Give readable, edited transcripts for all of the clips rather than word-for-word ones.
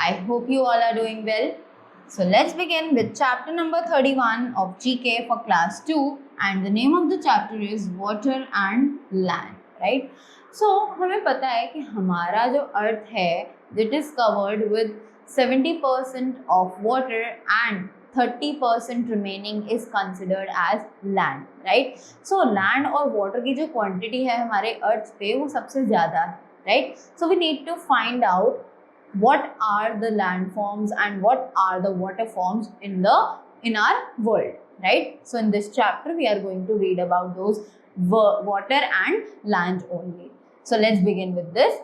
I hope you all are doing well. So let's begin with chapter number 31 of GK for class 2, and the name of the chapter is Water and Land, right? So हमें पता है कि हमारा जो अर्थ है that is covered with 70% of water and 30% remaining is considered as land, right? So land और water की जो quantity है हमारे अर्थ पे वो सबसे ज़्यादा है, right? So we need to find out what are the landforms and what are the water forms in our world, right? So in this chapter we are going to read about those water and land only. So let's begin with this.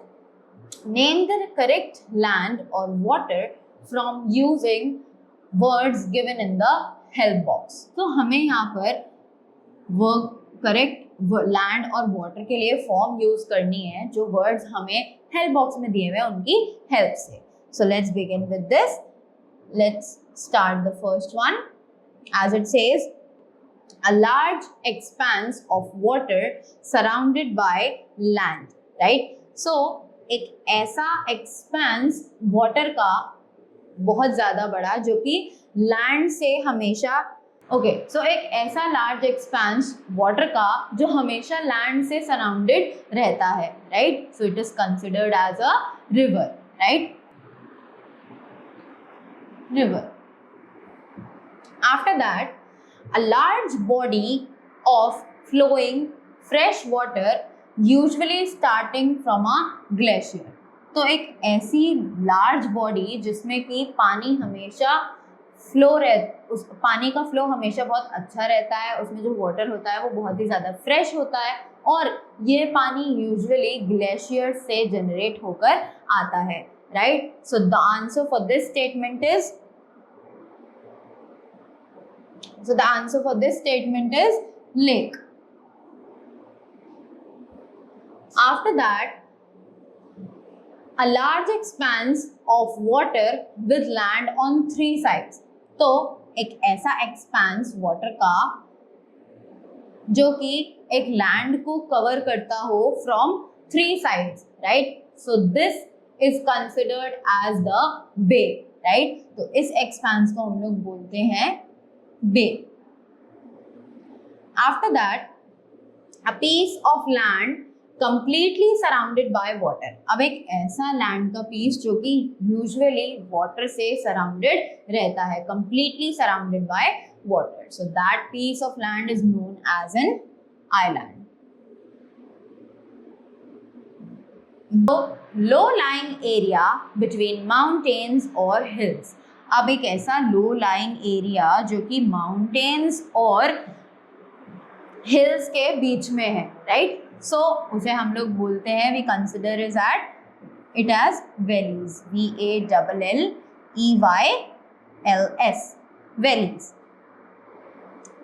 Name the correct land or water from using words given in the help box. तो हमें यहाँ पर correct land और water के लिए form use करनी है जो वर्ड्स हमें हेल्प बॉक्स में दिए हुए हैं उनकी हेल्प से. So let's begin with this. Let's start the first one. As it says, a large expanse of water surrounded by land, right? So एक ऐसा expanse water का बहुत ज़्यादा बड़ा जो कि land से हमेशा सो एक ऐसा लार्ज एक्सपेंस वाटर का जो हमेशा लैंड से सराउंडेड रहता है, right? So it is considered as a river, right? River. After that, a large body of flowing fresh water usually starting from a glacier. तो एक ऐसी लार्ज बॉडी जिसमें कि पानी हमेशा उस पानी का फ्लो हमेशा बहुत अच्छा रहता है, उसमें जो वाटर होता है वो बहुत ही ज़्यादा फ्रेश होता है और ये पानी यूजुअली ग्लेशियर से जनरेट होकर आता है, right? So the answer for this statement is lake. After that, a large expanse of water with land on 3 sides. तो एक ऐसा एक्सपेंस वाटर का जो कि एक लैंड को कवर करता हो from 3 sides, right? So this is considered as the bay, right? तो इस एक्सपेंस को हम लोग बोलते हैं bay. After that, a piece of land completely surrounded by water. अब एक ऐसा लैंड का पीस जो कि यूजुअली वाटर से सराउंडेड रहता है, completely surrounded by water. So that piece of land is known as an island. Low lying area between mountains और हिल्स. अब एक ऐसा लो लाइंग एरिया जो कि माउंटेन्स और हिल्स के बीच में है, राइट? सो उसे हम लोग बोलते हैं, we consider it as valleys. VALLEYS, valleys.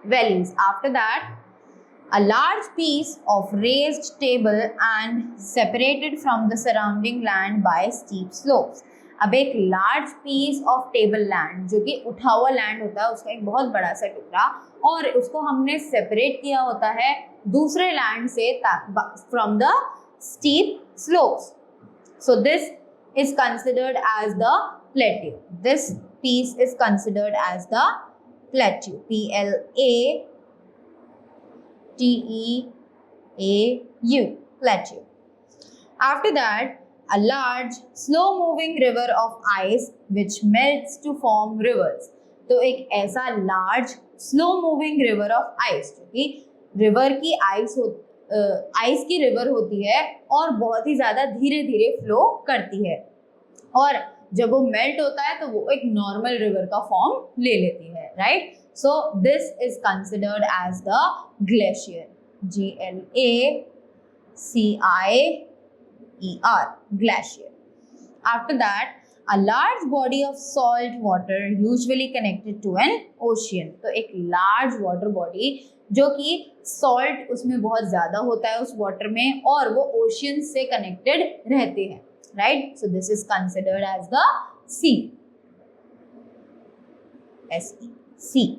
Valleys. After that, a large piece of raised table and separated from the surrounding land by steep slopes. अब एक large piece of table land जो कि उठा हुआ लैंड होता है उसका एक बहुत बड़ा सा टुकड़ा, और उसको हमने सेपरेट किया होता है दूसरे लैंड से from the steep slopes. So this is considered as the plateau. This piece is considered as the plateau. PLATEAU, plateau. After that, a large slow moving river of ice which melts to form rivers. तो एक ऐसा large slow moving river of ice जो कि river की ice की river होती है और बहुत ही ज़्यादा धीरे धीरे फ्लो करती है, और जब वो मेल्ट होता है तो वो एक नॉर्मल रिवर का फॉर्म ले लेती है, right? So this is considered as the glacier. GLACIER, glacier. After that, a large body of salt water usually connected to an ocean. तो एक large water body जो कि salt उसमें बहुत ज़्यादा होता है उस water में और वो ocean से connected रहते हैं, right? So this is considered as the sea. SEA.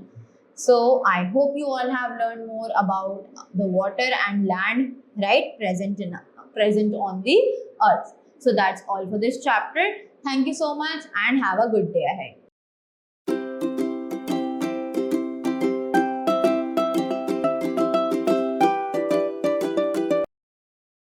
So I hope you all have learned more about the water and land, right? Present on the earth. So that's all for this chapter. Thank you so much and have a good day ahead.